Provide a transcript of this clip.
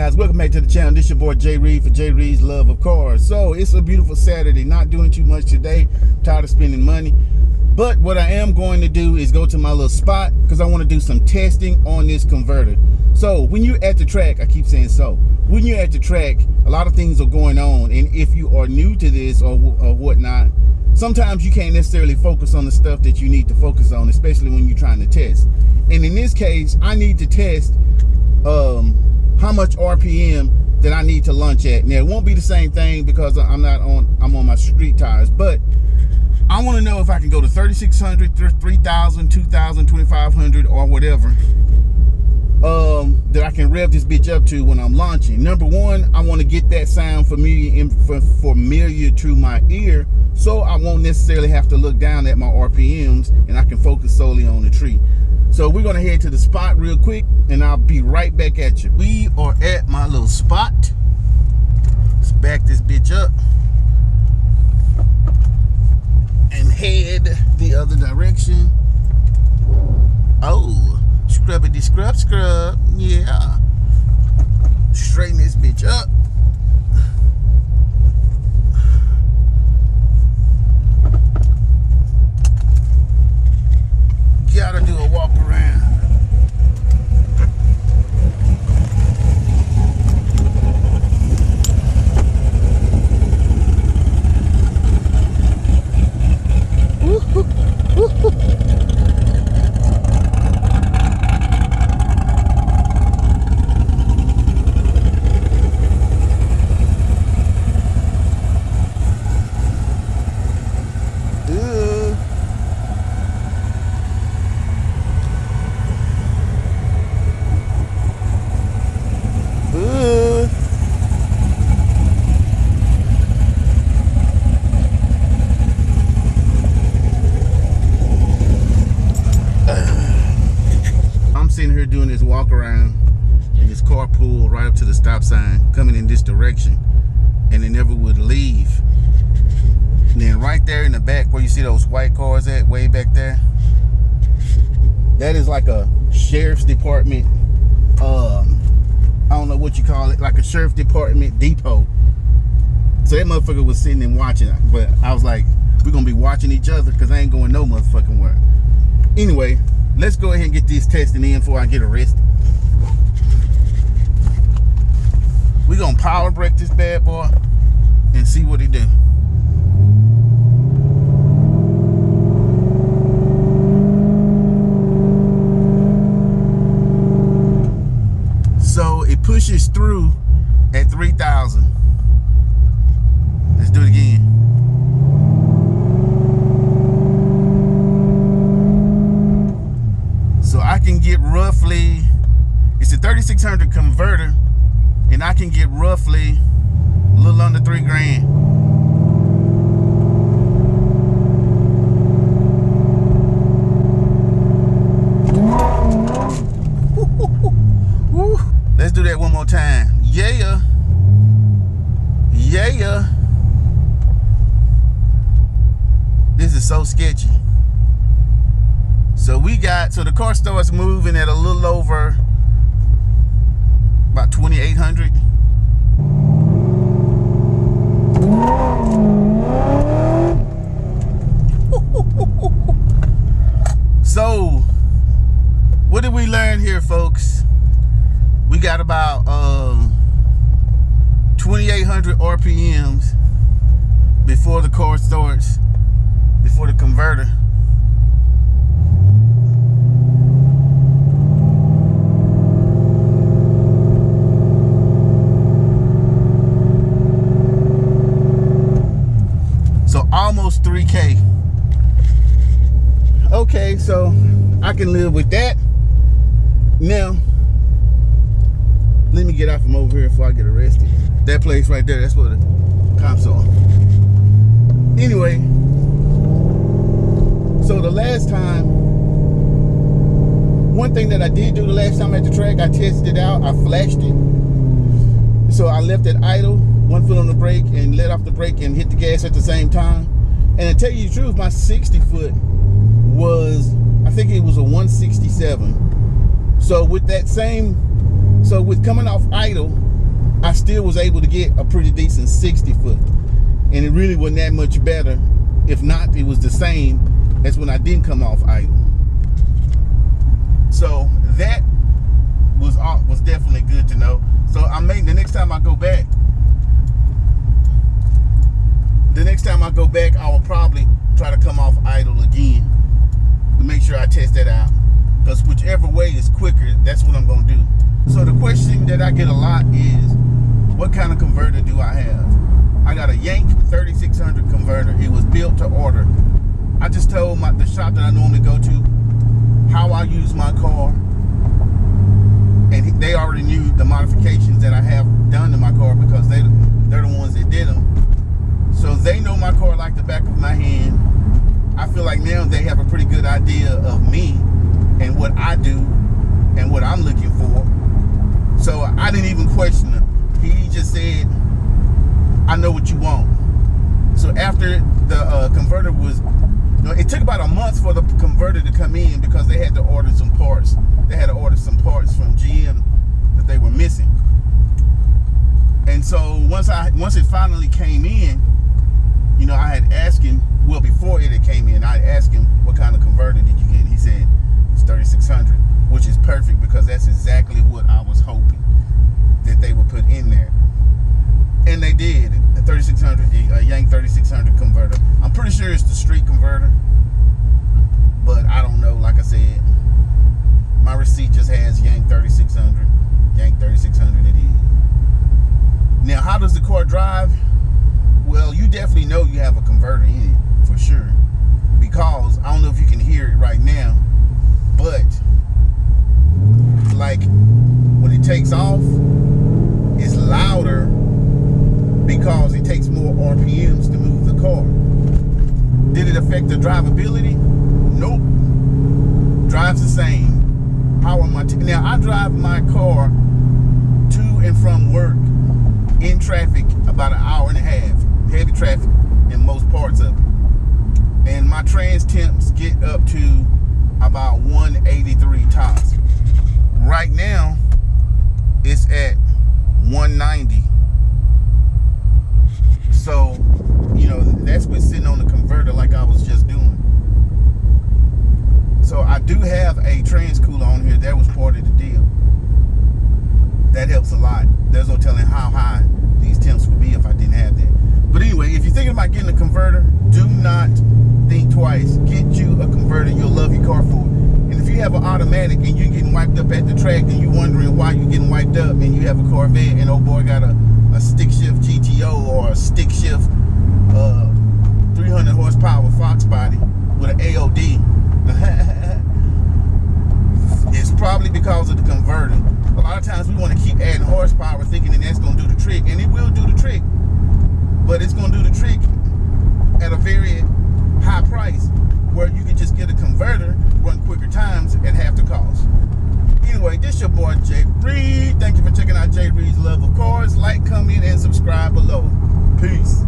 guys, welcome back to the channel. This your boy Jay Reed for Jay Reed's Love of Cars. So it's a beautiful Saturday, not doing too much today, tired of spending money. But what I am going to do is go to my little spot because I want to do some testing on this converter. So when you're at the track, I keep saying when you're at the track, a lot of things are going on, and if you are new to this or whatnot, sometimes you can't necessarily focus on the stuff that you need to focus on, especially when you're trying to test. And in this case, I need to test how much RPM that I need to launch at. Now it won't be the same thing because I'm on my street tires, but I want to know if I can go to 3,600, 3,000, 2,000, 2,500 or whatever that I can rev this bitch up to when I'm launching. Number one, I want to get that sound familiar to my ear, so I won't necessarily have to look down at my RPMs and I can focus solely on the tree. So we're gonna head to the spot real quick and I'll be right back at you. We are at my little spot. Let's back this bitch up and head the other direction. Oh, scrubbity scrub, yeah. Straighten this bitch up. Gotta do a walk around. Sitting here doing this walk around and this car pulled right up to the stop sign coming in this direction, and it never would leave. And then right there in the back where you see those white cars at, way back there, that is like a sheriff's department, I don't know what you call it, like a sheriff's department depot. So that motherfucker was sitting and watching, but I was like, we're gonna be watching each other because I ain't going no motherfucking where. Anyway, let's go ahead and get this testing in before I get arrested. We're gonna power brake this bad boy and see what it do. So it pushes through at 3,000. Let's do it again. So I can get roughly, it's a 3,600 converter, and I can get roughly a little under 3 grand. Let's do that one more time. Yeah. Yeah. This is so sketchy. So the car starts moving at a little over about 2,800. So what did we learn here, folks? We got about 2,800 RPMs before the car starts, before the converter. Almost 3K. Okay, so I can live with that. Now, let me get out from over here before I get arrested. That place right there, that's where the cops are. Anyway, so the last time, one thing that I did do the last time at the track, I tested it out, I flashed it. So I left it idle, one foot on the brake, and let off the brake and hit the gas at the same time. And to tell you the truth, my 60 foot was, I think it was a 167. So with that same, so with coming off idle, I still was able to get a pretty decent 60 foot. And it really wasn't that much better. If not, it was the same as when I didn't come off idle. So that was definitely good to know. So I may, the next time I go back, I will probably try to come off idle again to make sure I test that out. Because whichever way is quicker, that's what I'm going to do. So the question that I get a lot is, what kind of converter do I have? I got a Yank 3600 converter. It was built to order. I just told the shop that I normally go to how I use my car, and they already knew the modifications that I have done to my car because they're the ones that did them. So they know my car like the back of my hand. I feel like now they have a pretty good idea of me and what I do and what I'm looking for. So I didn't even question him. He just said, I know what you want. So after the converter was, it took about a month for the converter to come in because they had to order some parts. They had to order some parts from GM that they were missing. And so once it finally came in, I had asked him, well, before it came in, I asked him, what kind of converter did you get? He said, it's 3600, which is perfect because that's exactly what I was hoping that they would put in there. And they did. A 3600, a Yank 3600 converter. I'm pretty sure it's the street converter, but I don't know. Like I said, my receipt just has Yank 3600. Yank 3600 it is. Now, how does the car drive? Well, you definitely know you have a converter in it, for sure. Because, I don't know if you can hear it right now, but, like, when it takes off, it's louder because it takes more RPMs to move the car. Did it affect the drivability? Nope. Drives the same. Now, I drive my car to and from work in traffic about an hour and a half. Heavy traffic in most parts of it. And my trans temps get up to about 183 tops. Right now, it's at 190. So, that's with sitting on the converter like I was just doing. So I do have a trans cooler on here. That was part of the deal. That helps a lot. There's no telling how high these temps would be if I didn't have that. But anyway, if you're thinking about getting a converter, do not think twice. Get you a converter. You'll love your car for it. And if you have an automatic and you're getting wiped up at the track and you're wondering why you're getting wiped up and you have a Corvette and old boy got a stick shift GTO or a stick shift 300 horsepower Fox body with an AOD, it's probably because of the converter. A lot of times we want to keep adding horsepower thinking that that's going to do the trick, and it will do the trick, but it's going to do the trick at a very high price where you can just get a converter, run quicker times at half the cost. Anyway, this your boy Jay Reed. Thank you for checking out Jay Reed's Love of Cars. Like, comment, and subscribe below. Peace.